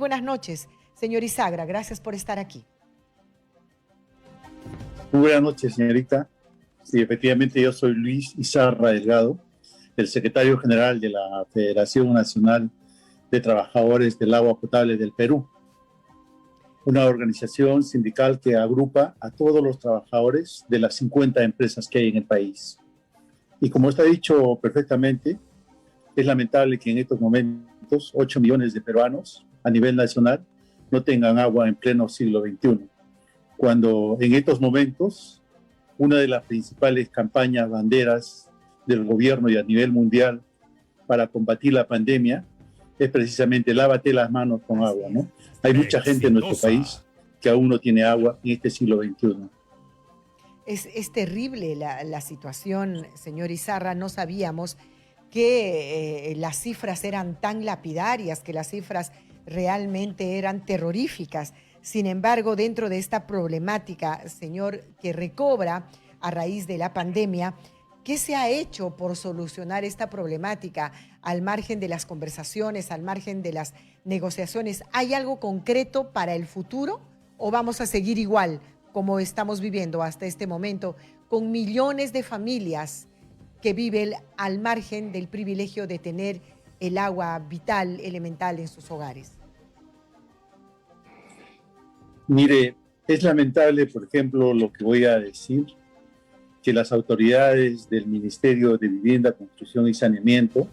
Buenas noches, señor Izagra, gracias por estar aquí. Muy buenas noches, señorita. Sí, efectivamente, yo soy Luis Izarra Delgado, el secretario general de la Federación Nacional de Trabajadores del Agua Potable del Perú, una organización sindical que agrupa a todos los trabajadores de las 50 empresas que hay en el país. Y como está dicho perfectamente, es lamentable que en estos momentos 8 millones de peruanos a nivel nacional no tengan agua en pleno siglo XXI, cuando en estos momentos una de las principales campañas banderas del gobierno y a nivel mundial para combatir la pandemia es precisamente lávate las manos con agua, ¿no? Hay mucha gente en nuestro país que aún no tiene agua en este siglo XXI. Es terrible la situación, señor Izarra. No sabíamos que las cifras eran tan lapidarias, que las cifras realmente eran terroríficas. Sin embargo, dentro de esta problemática, señor, que recobra a raíz de la pandemia, ¿qué se ha hecho por solucionar esta problemática al margen de las conversaciones, al margen de las negociaciones? ¿Hay algo concreto para el futuro o vamos a seguir igual como estamos viviendo hasta este momento, con millones de familias que viven al margen del privilegio de tener el agua vital, elemental en sus hogares? Mire, es lamentable, por ejemplo, lo que voy a decir, que las autoridades del Ministerio de Vivienda, Construcción y Saneamiento,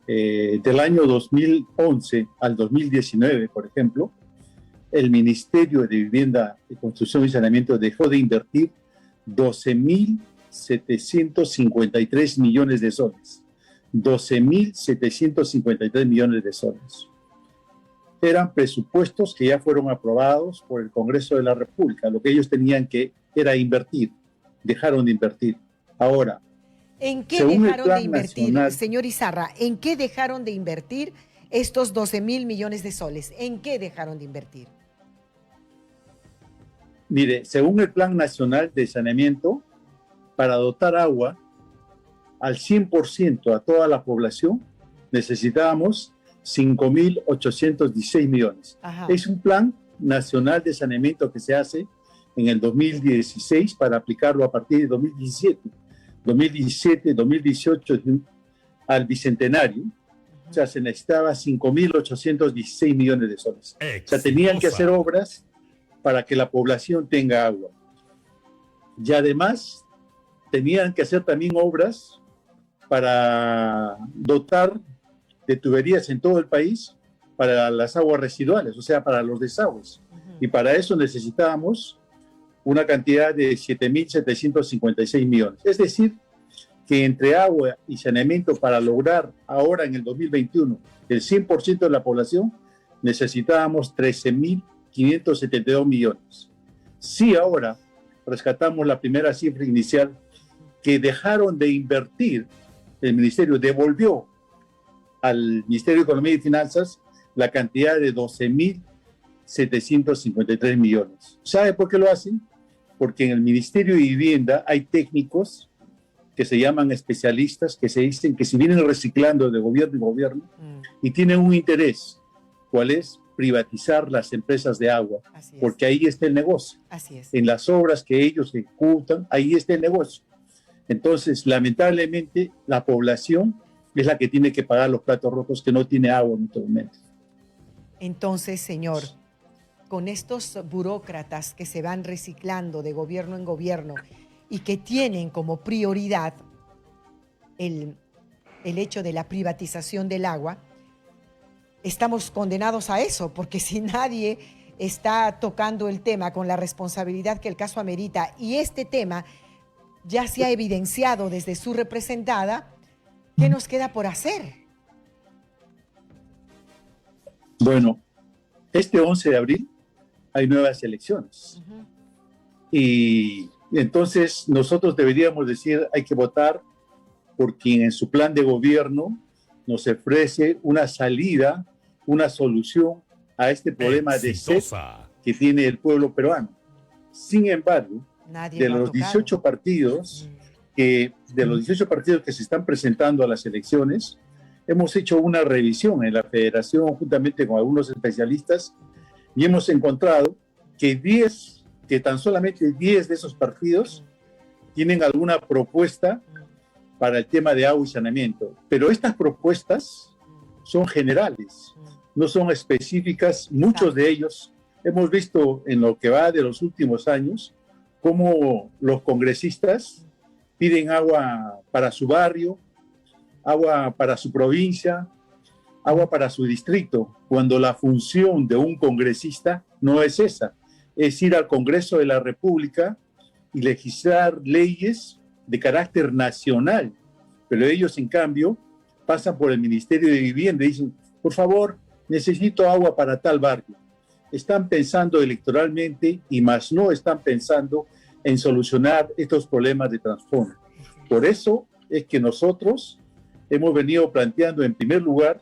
del año 2011 al 2019, por ejemplo, el Ministerio de Vivienda, Construcción y Saneamiento dejó de invertir 12.753 millones de soles. 12.753 millones de soles. Eran presupuestos que ya fueron aprobados por el Congreso de la República. Lo que ellos tenían que era invertir. Dejaron de invertir. Ahora, ¿en qué dejaron de invertir, nacional, señor Izarra? ¿En qué dejaron de invertir estos 12.000 millones de soles? ¿En qué dejaron de invertir? Mire, según el Plan Nacional de Saneamiento, para dotar agua al 100% a toda la población, necesitábamos 5.816 millones. Ajá. Es un plan nacional de saneamiento que se hace en el 2016 para aplicarlo a partir de 2017, 2018 al bicentenario. O sea, se necesitaba 5.816 millones de soles. O sea, tenían que hacer obras para que la población tenga agua. Y además, tenían que hacer también obras para dotar de tuberías en todo el país para las aguas residuales, o sea, para los desagües. Y para eso necesitábamos una cantidad de 7.756 millones. Es decir, que entre agua y saneamiento, para lograr ahora en el 2021 el 100% de la población, necesitábamos 13.572 millones. Si ahora rescatamos la primera cifra inicial que dejaron de invertir, el ministerio devolvió al Ministerio de Economía y Finanzas la cantidad de 12.753 millones. ¿Sabe por qué lo hacen? Porque en el Ministerio de Vivienda hay técnicos que se llaman especialistas, que se dicen que se vienen reciclando de gobierno en gobierno y tienen un interés. ¿Cuál es? Privatizar las empresas de agua, porque ahí está el negocio. Así es. En las obras que ellos ejecutan, ahí está el negocio. Entonces, lamentablemente, la población es la que tiene que pagar los platos rotos, que no tiene agua en este momento. Entonces, señor, con estos burócratas que se van reciclando de gobierno en gobierno y que tienen como prioridad el hecho de la privatización del agua, estamos condenados a eso, porque si nadie está tocando el tema con la responsabilidad que el caso amerita y este tema ya se ha evidenciado desde su representada, ¿qué nos queda por hacer? Bueno, este 11 de abril hay nuevas elecciones. Y entonces nosotros deberíamos decir, hay que votar por quien en su plan de gobierno nos ofrece una salida, una solución a este problema de sed que tiene el pueblo peruano. Sin embargo, de los 18 partidos que se están presentando a las elecciones, hemos hecho una revisión en la federación juntamente con algunos especialistas y hemos encontrado que tan solamente 10 de esos partidos tienen alguna propuesta para el tema de agua y saneamiento. Pero estas propuestas son generales, no son específicas. Muchos de ellos hemos visto en lo que va de los últimos años cómo los congresistas piden agua para su barrio, agua para su provincia, agua para su distrito, cuando la función de un congresista no es esa, es ir al Congreso de la República y legislar leyes de carácter nacional. Pero ellos, en cambio, pasan por el Ministerio de Vivienda y dicen, por favor, necesito agua para tal barrio. Están pensando electoralmente y más no están pensando en solucionar estos problemas de trasfondo. Por eso es que nosotros hemos venido planteando, en primer lugar,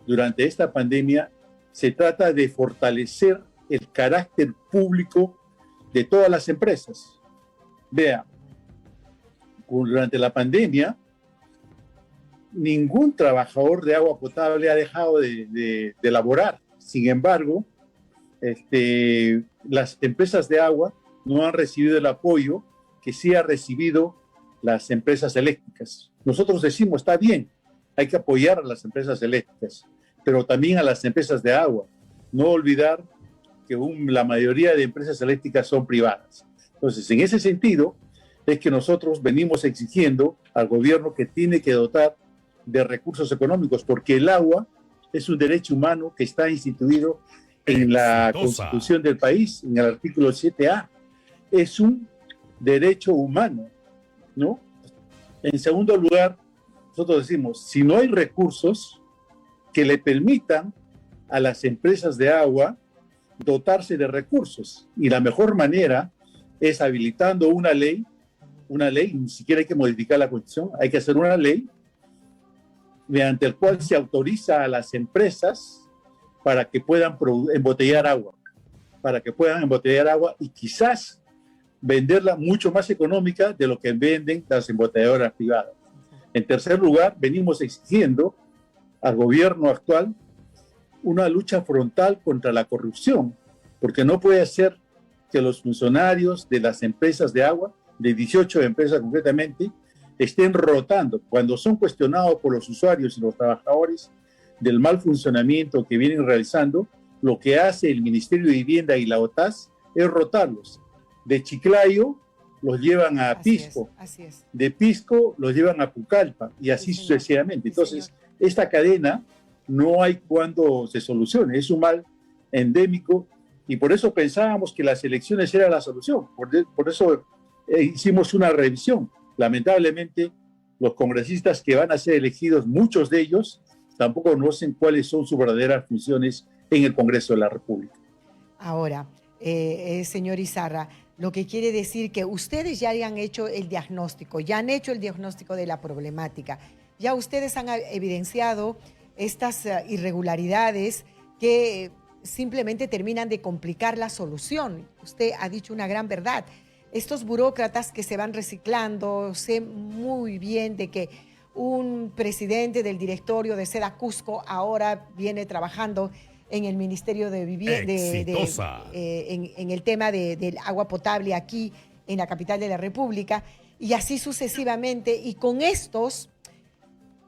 durante esta pandemia, se trata de fortalecer el carácter público de todas las empresas. Vea, durante la pandemia, ningún trabajador de agua potable ha dejado de laborar. Sin embargo, las empresas de agua no han recibido el apoyo que sí ha recibido las empresas eléctricas. Nosotros decimos, está bien, hay que apoyar a las empresas eléctricas, pero también a las empresas de agua. No olvidar que la mayoría de empresas eléctricas son privadas. Entonces, en ese sentido, es que nosotros venimos exigiendo al gobierno que tiene que dotar de recursos económicos, porque el agua es un derecho humano que está instituido en la Constitución del país, en el artículo 7A. Es un derecho humano, ¿no? En segundo lugar, nosotros decimos, si no hay recursos que le permitan a las empresas de agua dotarse de recursos, y la mejor manera es habilitando una ley, ni siquiera hay que modificar la Constitución, hay que hacer una ley mediante el cual se autoriza a las empresas para que puedan embotellar agua, y quizás venderla mucho más económica de lo que venden las embotelladoras privadas. En tercer lugar, venimos exigiendo al gobierno actual una lucha frontal contra la corrupción, porque no puede ser que los funcionarios de las empresas de agua, de 18 empresas concretamente, estén rotando cuando son cuestionados por los usuarios y los trabajadores del mal funcionamiento que vienen realizando. Lo que hace el Ministerio de Vivienda y la OTAS es rotarlos. De Chiclayo los llevan a Pisco, así es. De Pisco los llevan a Pucallpa y así sucesivamente. Entonces, esta cadena no hay cuando se solucione, es un mal endémico y por eso pensábamos que las elecciones eran la solución. Por eso hicimos una revisión. Lamentablemente, los congresistas que van a ser elegidos, muchos de ellos, tampoco conocen cuáles son sus verdaderas funciones en el Congreso de la República. Ahora, señor Izarra, lo que quiere decir que ustedes ya han hecho el diagnóstico, de la problemática. Ya ustedes han evidenciado estas irregularidades que simplemente terminan de complicar la solución. Usted ha dicho una gran verdad. Estos burócratas que se van reciclando, sé muy bien de que un presidente del directorio de Seda Cusco ahora viene trabajando en el Ministerio de Vivienda, en el tema del agua potable aquí en la capital de la República, y así sucesivamente, y con estos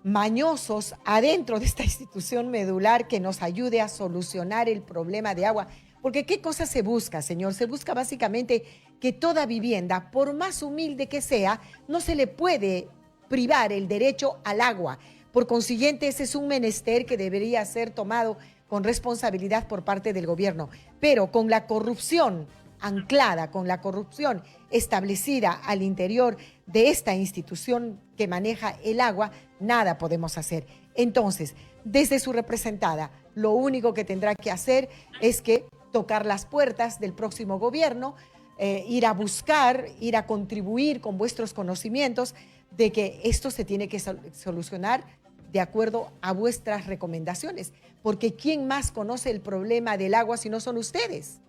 mañosos adentro de esta institución medular que nos ayude a solucionar el problema de agua. Porque ¿qué cosa se busca, señor? Se busca básicamente que toda vivienda, por más humilde que sea, no se le puede privar el derecho al agua. Por consiguiente, ese es un menester que debería ser tomado con responsabilidad por parte del gobierno. Pero con la corrupción anclada, con la corrupción establecida al interior de esta institución que maneja el agua, nada podemos hacer. Entonces, desde su representada, lo único que tendrá que hacer es que tocar las puertas del próximo gobierno, ir a buscar, ir a contribuir con vuestros conocimientos de que esto se tiene que solucionar de acuerdo a vuestras recomendaciones, porque ¿quién más conoce el problema del agua si no son ustedes?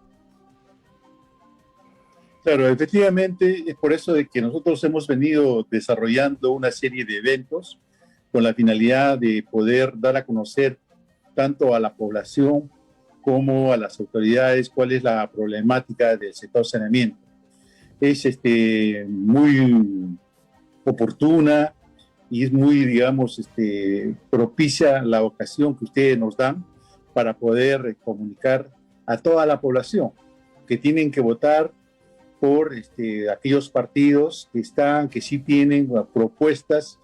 Claro, efectivamente, es por eso de que nosotros hemos venido desarrollando una serie de eventos con la finalidad de poder dar a conocer tanto a la población como a las autoridades cuál es la problemática del sector saneamiento. Es muy oportuna y es muy, digamos, propicia la ocasión que ustedes nos dan para poder comunicar a toda la población que tienen que votar por aquellos partidos que sí tienen propuestas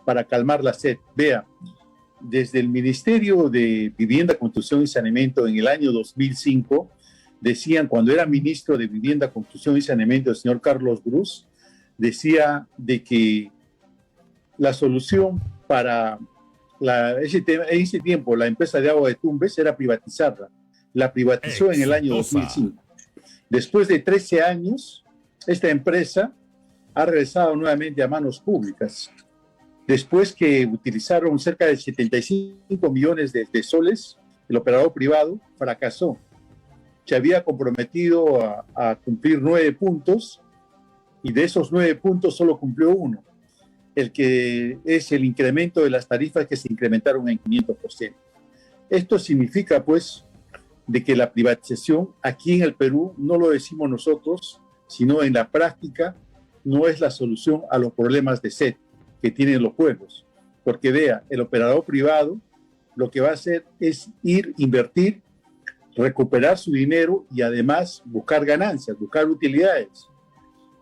para calmar la sed. Vea, desde el Ministerio de Vivienda, Construcción y Saneamiento en el año 2005, decían, cuando era ministro de Vivienda, Construcción y Saneamiento, el señor Carlos Brus, decía de que la solución para ese tiempo la empresa de agua de Tumbes era privatizarla. La privatizó en el año 2005. Después de 13 años, esta empresa ha regresado nuevamente a manos públicas. Después que utilizaron cerca de 75 millones de soles, el operador privado fracasó. Se había comprometido a cumplir 9 puntos y de esos 9 puntos solo cumplió uno, el que es el incremento de las tarifas que se incrementaron en 500%. Esto significa, pues, de que la privatización aquí en el Perú, no lo decimos nosotros, sino en la práctica, no es la solución a los problemas de sed que tienen los pueblos. Porque vea, el operador privado lo que va a hacer es invertir, recuperar su dinero y además buscar ganancias, buscar utilidades.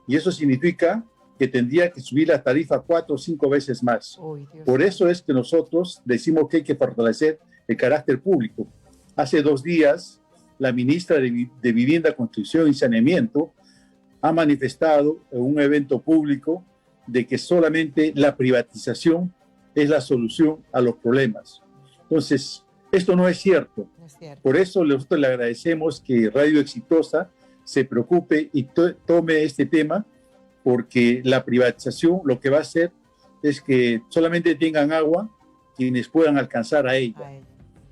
Y eso significa que tendría que subir la tarifa 4 o 5 veces más. Por eso es que nosotros decimos que hay que fortalecer el carácter público. Hace 2 días, la ministra de Vivienda, Construcción y Saneamiento ha manifestado en un evento público de que solamente la privatización es la solución a los problemas. Entonces, esto no es cierto. No es cierto. Por eso nosotros le agradecemos que Radio Exitosa se preocupe y tome este tema, porque la privatización lo que va a hacer es que solamente tengan agua quienes puedan alcanzar a ella.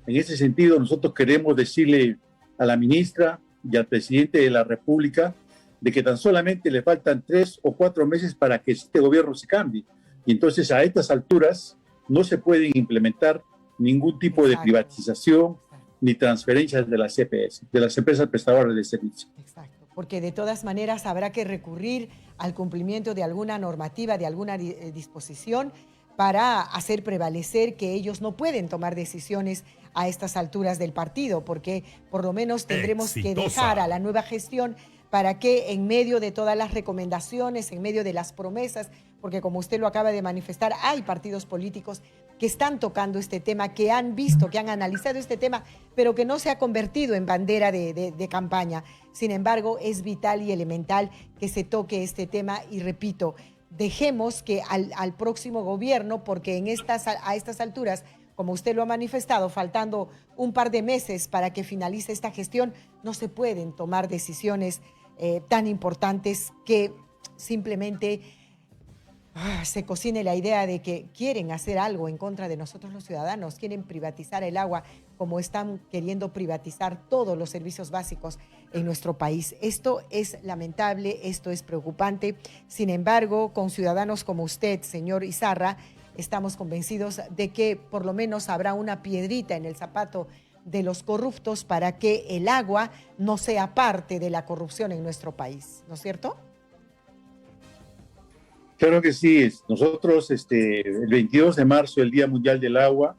En ese sentido, nosotros queremos decirle a la ministra y al presidente de la República de que tan solamente le faltan 3 o 4 meses para que este gobierno se cambie. Y entonces a estas alturas no se pueden implementar ningún tipo de privatización ni transferencias de las CPS, de las empresas prestadoras de servicios. Exacto, porque de todas maneras habrá que recurrir al cumplimiento de alguna normativa, de alguna disposición para hacer prevalecer que ellos no pueden tomar decisiones a estas alturas del partido, porque por lo menos tendremos que dejar a la nueva gestión para que en medio de todas las recomendaciones, en medio de las promesas, porque como usted lo acaba de manifestar, hay partidos políticos que están tocando este tema, que han visto, que han analizado este tema, pero que no se ha convertido en bandera de campaña. Sin embargo, es vital y elemental que se toque este tema y repito, dejemos que al próximo gobierno, porque a estas alturas, como usted lo ha manifestado, faltando un par de meses para que finalice esta gestión, no se pueden tomar decisiones tan importantes que simplemente se cocine la idea de que quieren hacer algo en contra de nosotros los ciudadanos, quieren privatizar el agua como están queriendo privatizar todos los servicios básicos en nuestro país. Esto es lamentable, esto es preocupante. Sin embargo, con ciudadanos como usted, señor Izarra, estamos convencidos de que por lo menos habrá una piedrita en el zapato de los corruptos para que el agua no sea parte de la corrupción en nuestro país, ¿no es cierto? Claro que sí. Nosotros el 22 de marzo, el Día Mundial del Agua,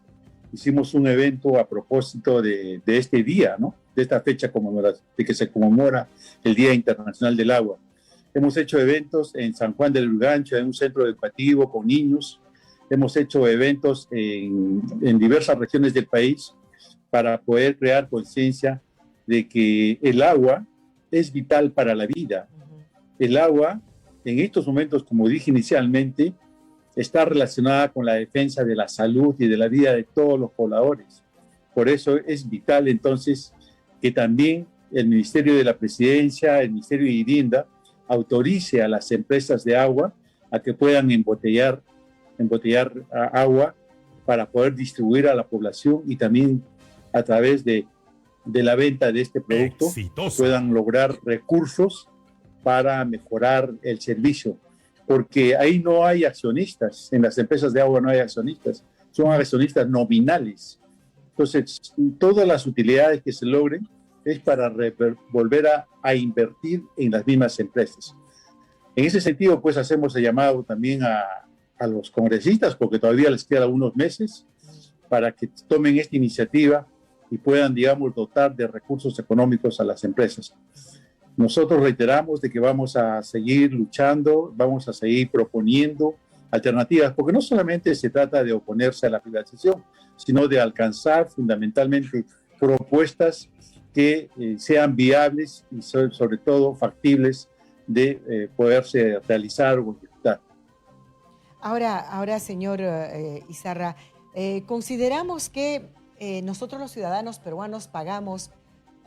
hicimos un evento a propósito de este día, ¿no? De esta fecha de que se conmemora el Día Internacional del Agua. Hemos hecho eventos en San Juan del Lurigancho, en un centro educativo con niños. Hemos hecho eventos en diversas regiones del país para poder crear conciencia de que el agua es vital para la vida. El agua, en estos momentos, como dije inicialmente, está relacionada con la defensa de la salud y de la vida de todos los pobladores. Por eso es vital, entonces, que también el Ministerio de la Presidencia, el Ministerio de Vivienda, autorice a las empresas de agua a que puedan embotellar agua para poder distribuir a la población y también a través de la venta de este producto puedan lograr recursos para mejorar el servicio. porque ahí no hay accionistas, en las empresas de agua no hay accionistas, son accionistas nominales. Entonces, todas las utilidades que se logren es para volver a invertir en las mismas empresas. En ese sentido, pues hacemos el llamado también a los congresistas, porque todavía les quedan algunos meses, para que tomen esta iniciativa y puedan, digamos, dotar de recursos económicos a las empresas. Nosotros reiteramos de que vamos a seguir luchando, vamos a seguir proponiendo alternativas, porque no solamente se trata de oponerse a la privatización, sino de alcanzar fundamentalmente propuestas que sean viables y sobre todo factibles de poderse realizar o ejecutar. Ahora, señor Izarra, consideramos que nosotros los ciudadanos peruanos pagamos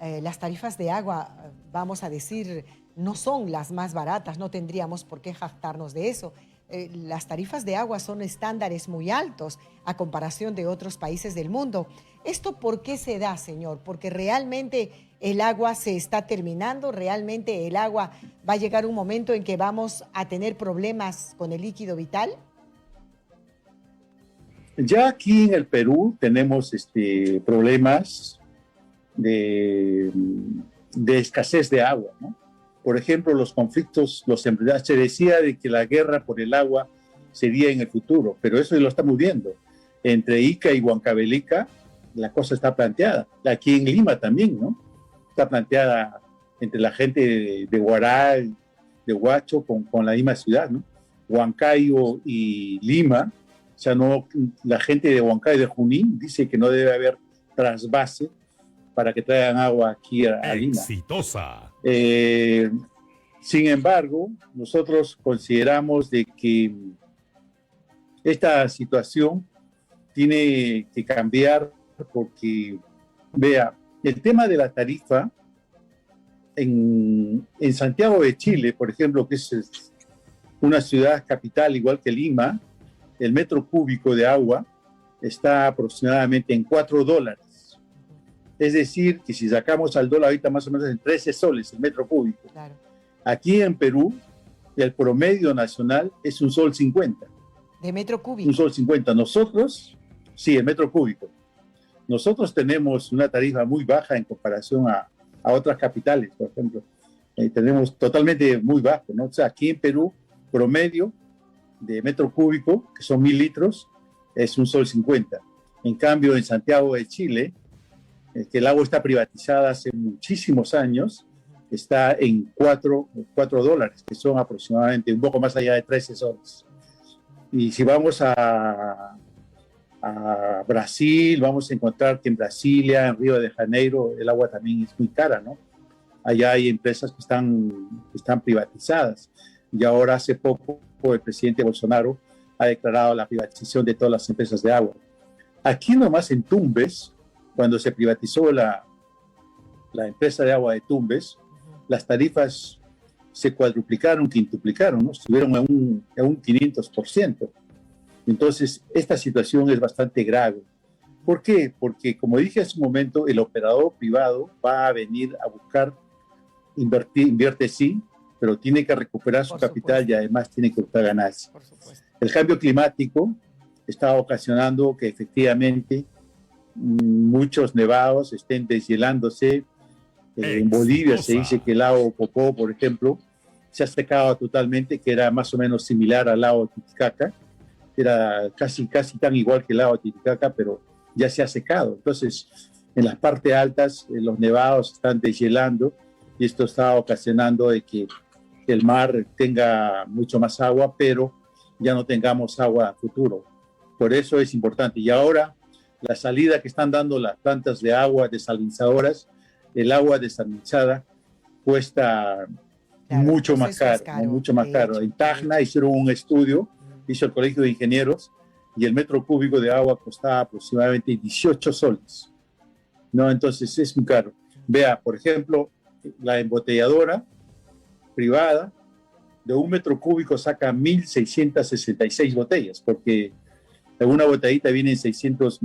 las tarifas de agua, vamos a decir, no son las más baratas, no tendríamos por qué jactarnos de eso. Las tarifas de agua son estándares muy altos a comparación de otros países del mundo. ¿Esto por qué se da, señor? ¿Porque realmente el agua se está terminando? ¿Realmente el agua va a llegar un momento en que vamos a tener problemas con el líquido vital? Ya aquí en el Perú tenemos problemas de escasez de agua, ¿no? Por ejemplo, los conflictos, se decía de que la guerra por el agua sería en el futuro, pero eso lo estamos viendo. Entre Ica y Huancavelica, la cosa está planteada. Aquí en Lima también, ¿no? Está planteada entre la gente de Huaral, de Huacho, con la misma ciudad, ¿no? Huancayo y Lima, o sea, no, la gente de Huancayo y de Junín dice que no debe haber trasvase para que traigan agua aquí a Lima. Exitosa. Sin embargo, nosotros consideramos de que esta situación tiene que cambiar porque, vea, el tema de la tarifa en Santiago de Chile, por ejemplo, que es una ciudad capital igual que Lima, el metro cúbico de agua está aproximadamente en $4. Es decir, que si sacamos al dólar ahorita más o menos en 13 soles el metro cúbico. Claro. Aquí en Perú, el promedio nacional es $1.50. ¿De metro cúbico? $1.50. Nosotros, sí, el metro cúbico. Nosotros tenemos una tarifa muy baja en comparación a otras capitales, por ejemplo. Tenemos totalmente muy bajo, ¿no? O sea, aquí en Perú, promedio de metro cúbico, que son 1.000 litros, es $1.50. En cambio, en Santiago de Chile, que el agua está privatizada hace muchísimos años, está en $4, que son aproximadamente un poco más allá de 13 soles. Y si vamos a Brasil, vamos a encontrar que en Brasilia, en Río de Janeiro, el agua también es muy cara, ¿no? Allá hay empresas que están privatizadas. Y ahora hace poco el presidente Bolsonaro ha declarado la privatización de todas las empresas de agua. Aquí nomás en Tumbes, cuando se privatizó la empresa de agua de Tumbes, las tarifas se cuadruplicaron, quintuplicaron, ¿no? Estuvieron a un 500%. Entonces, esta situación es bastante grave. ¿Por qué? Porque, como dije hace un momento, el operador privado va a venir a buscar invierte sí, pero tiene que recuperar su capital y además tiene que buscar ganancias. El cambio climático está ocasionando que efectivamente muchos nevados estén deshielándose. En Bolivia se dice que el lago Popó, por ejemplo, se ha secado totalmente, que era más o menos similar al lago Titicaca, era casi tan igual que el lago Titicaca, pero ya se ha secado. Entonces, en las partes altas, los nevados están deshielando y esto está ocasionando de que el mar tenga mucho más agua, pero ya no tengamos agua a futuro. Por eso es importante. Y ahora, la salida que están dando las plantas de agua desalinizadoras, el agua desalinizada cuesta mucho más caro, mucho más caro. En Tacna hicieron un estudio, hizo el Colegio de Ingenieros, y el metro cúbico de agua costaba aproximadamente 18 soles. ¿No? Entonces es muy caro. Vea, por ejemplo, la embotelladora privada de un metro cúbico saca 1.666 botellas, porque en una botellita vienen 600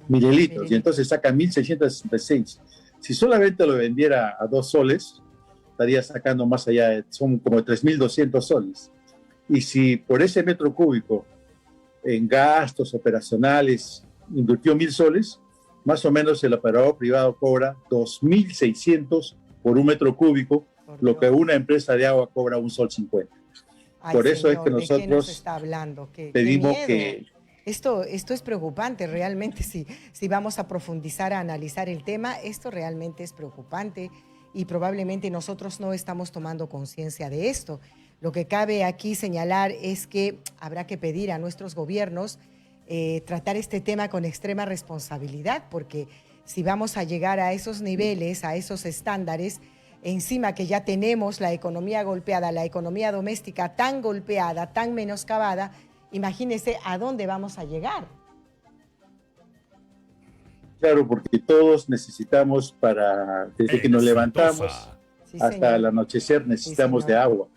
mililitros, y entonces saca 1.666. Si solamente lo vendiera a 2 soles, estaría sacando más allá, son como 3.200 soles. Y si por ese metro cúbico en gastos operacionales invirtió 1.000 soles, más o menos el operador privado cobra 2.600 por un metro cúbico, lo que una empresa de agua cobra 1,50 sol. Ay, Por eso señor, es que ¿de qué nos nosotros está hablando? Qué pedimos miedo. que... Esto es preocupante realmente, si vamos a profundizar, a analizar el tema, esto realmente es preocupante y probablemente nosotros no estamos tomando conciencia de esto. Lo que cabe aquí señalar es que habrá que pedir a nuestros gobiernos tratar este tema con extrema responsabilidad, porque si vamos a llegar a esos niveles, a esos estándares, encima que ya tenemos la economía golpeada, la economía doméstica tan golpeada, tan menoscabada, imagínese a dónde vamos a llegar. Claro, porque todos necesitamos desde que nos levantamos Sí, hasta señor. el anochecer, necesitamos Sí, de agua.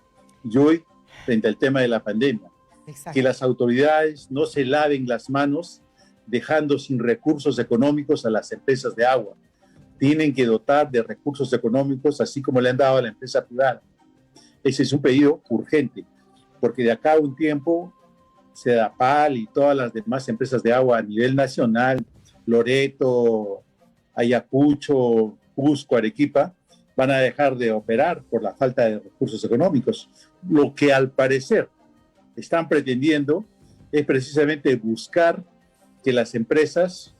Y hoy, frente al tema de la pandemia, exacto, que las autoridades no se laven las manos dejando sin recursos económicos a las empresas de agua. Tienen que dotar de recursos económicos, así como le han dado a la empresa privada. Ese es un pedido urgente, porque de acá a un tiempo, Sedapal y todas las demás empresas de agua a nivel nacional, Loreto, Ayacucho, Cusco, Arequipa, van a dejar de operar por la falta de recursos económicos. Lo que al parecer están pretendiendo es precisamente buscar que las empresas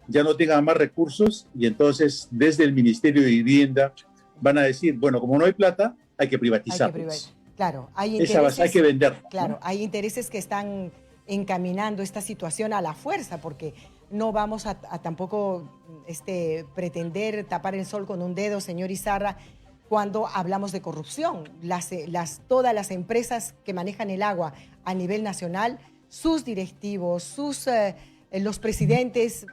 ya no tengan más recursos y entonces desde el Ministerio de Vivienda van a decir, bueno, como no hay plata, hay que privatizar. Claro, hay intereses, hay que vender. Claro, ¿no? hay intereses que están encaminando esta situación a la fuerza, porque no vamos a tampoco pretender tapar el sol con un dedo, señor Izarra, cuando hablamos de corrupción. Todas las empresas que manejan el agua a nivel nacional, sus directivos, los presidentes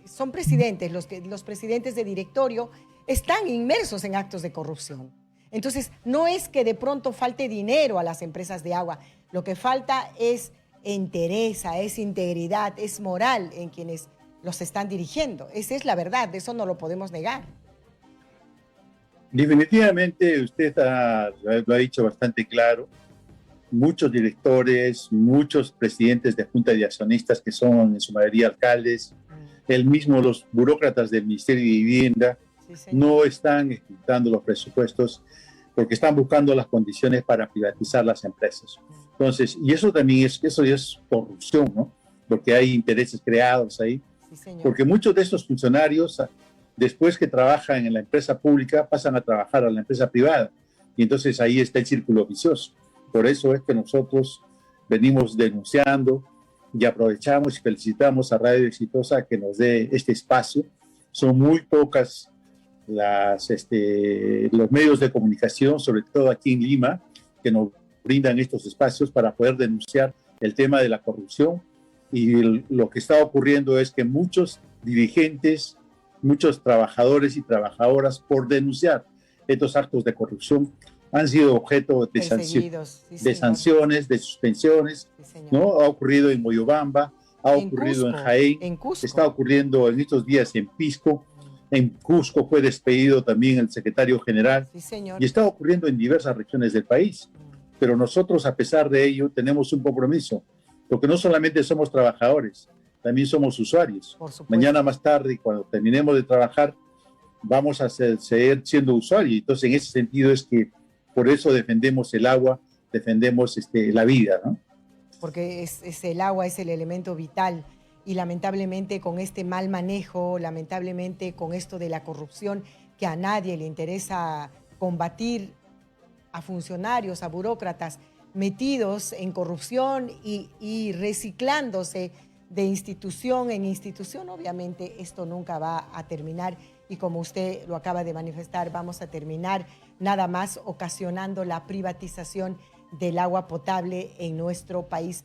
son presidentes, los presidentes de directorio están inmersos en actos de corrupción. Entonces, no es que de pronto falte dinero a las empresas de agua, lo que falta es entereza, es integridad, es moral en quienes los están dirigiendo. Esa es la verdad, de eso no lo podemos negar. Definitivamente usted lo ha dicho bastante claro. Muchos directores, muchos presidentes de junta de accionistas que son en su mayoría alcaldes, los burócratas del Ministerio de Vivienda, no están ejecutando los presupuestos porque están buscando las condiciones para privatizar las empresas. Entonces, y eso también es corrupción, ¿no? Porque hay intereses creados ahí. Porque muchos de estos funcionarios, después que trabajan en la empresa pública, pasan a trabajar a la empresa privada. Y entonces ahí está el círculo vicioso. Por eso es que nosotros venimos denunciando y aprovechamos y felicitamos a Radio Exitosa que nos dé este espacio. Son muy pocas los medios de comunicación, sobre todo aquí en Lima, que nos brindan estos espacios para poder denunciar el tema de la corrupción. Y lo que está ocurriendo es que muchos dirigentes, muchos trabajadores y trabajadoras, por denunciar estos actos de corrupción, han sido objeto de sanciones, de suspensiones, ¿no? Ha ocurrido en Moyobamba, ha ocurrido en Jaén, está ocurriendo en estos días en Pisco, en Cusco fue despedido también el secretario general, y está ocurriendo en diversas regiones del país. Pero nosotros, a pesar de ello, tenemos un compromiso, porque no solamente somos trabajadores, también somos usuarios. Mañana más tarde, cuando terminemos de trabajar, vamos a seguir siendo usuarios. Entonces, en ese sentido es que por eso defendemos el agua, defendemos la vida, ¿no? Porque el agua es el elemento vital y lamentablemente con este mal manejo, lamentablemente con esto de la corrupción que a nadie le interesa combatir, a funcionarios, a burócratas metidos en corrupción y reciclándose de institución en institución, obviamente esto nunca va a terminar y como usted lo acaba de manifestar, vamos a terminar nada más ocasionando la privatización del agua potable en nuestro país.